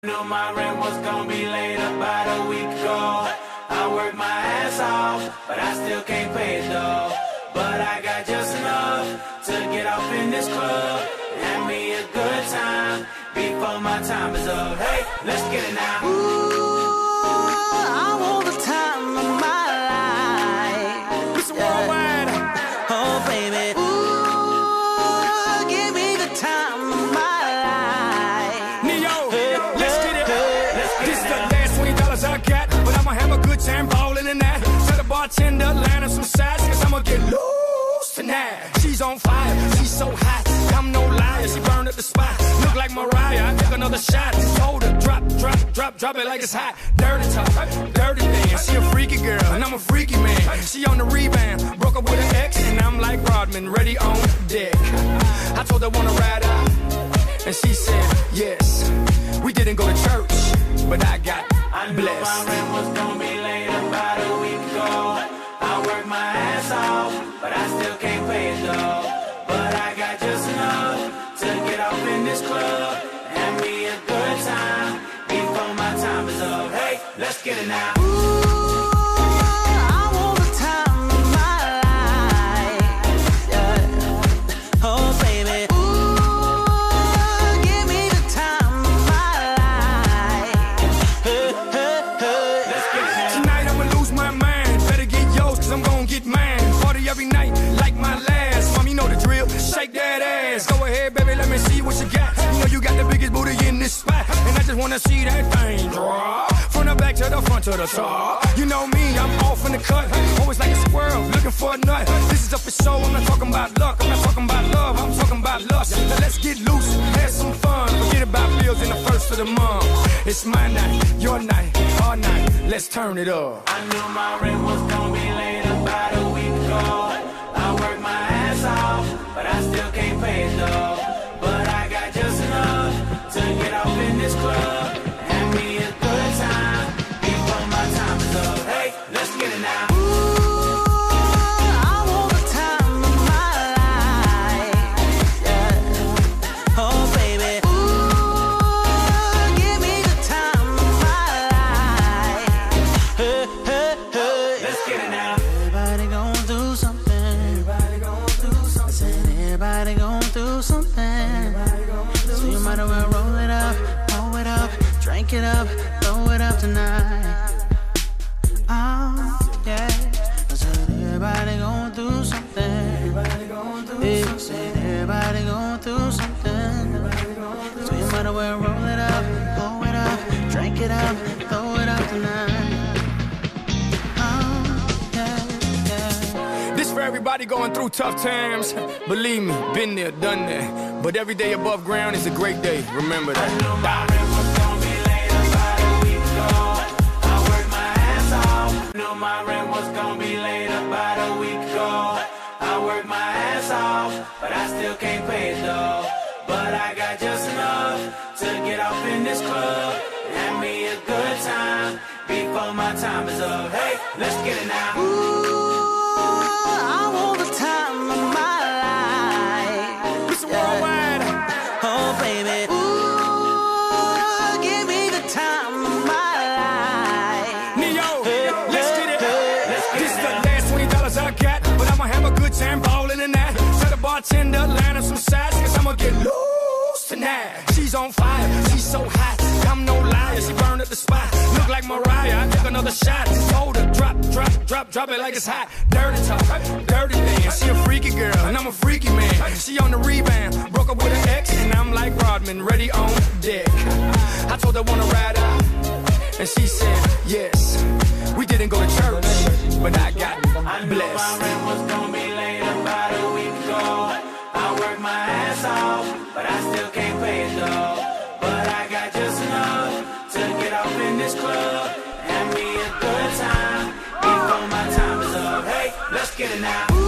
Knew my rent was gonna be late about a week ago. I worked my ass off, but I still can't pay it though. But I got just enough to get off in this club and have me a good time before my time is up. Hey, let's get it now. Ooh, I want the time of my life. It's worldwide. Oh, baby. Ooh, give me the time of my life. Neo, let's get it. This is the last $20 I got, but I'ma have a good time ballin' in that. Tell the bartender, line up some sides, cause I'ma get loose tonight. She's on fire, she's so hot, I'm no liar, she burned up the spot. Look like Mariah, I took another shot. Told her, drop it like it's hot. Dirty talk, dirty dance. She a freaky girl, and I'm a freaky man. She on the rebound, broke up with an ex, and I'm like Rodman, ready on deck. I told her wanna ride out, and she said yes. We didn't go to church, but I got I knew blessed. my rent was gonna be late about a week ago. I worked my ass off, but I still can't pay it though. But I got just enough to get off in this club and have me a good time before my time is up. Hey, let's get it now. Every night, like my last. Mom, you know the drill. Shake that ass. Go ahead, baby, let me see what you got. You know you got the biggest booty in this spot, and I just wanna see that thing drop from the back to the front to the top. You know me, I'm off in the cut, always like a squirrel looking for a nut. This is up for show. I'm not talking about luck. I'm not talking about love. I'm talking about lust. Now let's get loose, have some fun. Forget about bills in the first of the month. It's my night, your night, our night. Let's turn it up. I knew my rent was gonna be late about a week ago. I worked my ass off, but I still can't pay it though. But I got just enough to get off in this club and have me a good time before my time is up. Hey, let's get it now. Drink it up, throw it up tonight. Oh, yeah. I said everybody going through something. Everybody going through something. Everybody going through something. So you might as well roll it up, blow it up, drink it up, throw it up tonight. Oh, yeah, yeah. This for everybody going through tough times. Believe me, been there, done that. But every day above ground is a great day. Remember that. Knew my rent was gonna be late about a week ago. I worked my ass off, but I still can't pay it though. But I got just enough to get off in this club and have me a good time before my time is up. Hey, let's get it now. I want the time of my life. It's worldwide. Oh, baby. Give me the time of my life. Neo, let's get it. This is the last $20 I got, but I'ma have a good time ballin' in that. Tell the bartender, line up some sides, cause I'ma get loose tonight. She's on fire, she's so hot, I'm no liar, she burned up the spot. Look like Mariah, I took another shot. Told her, drop it like it's hot. Dirty talk, dirty dance. She a freaky girl, and I'm a freaky man. She on the rebound, broke up with an ex, and I'm like Rodman, ready on deck. I told her wanna ride out, and she said yes. We didn't go to church, but I got I knew blessed. my rent was gonna be late about a week ago. I worked my ass off, but I still can't pay it though. But I got just enough to get off in this club and have me a good time before my time is up. Hey, let's get it now.